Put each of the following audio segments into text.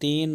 3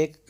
1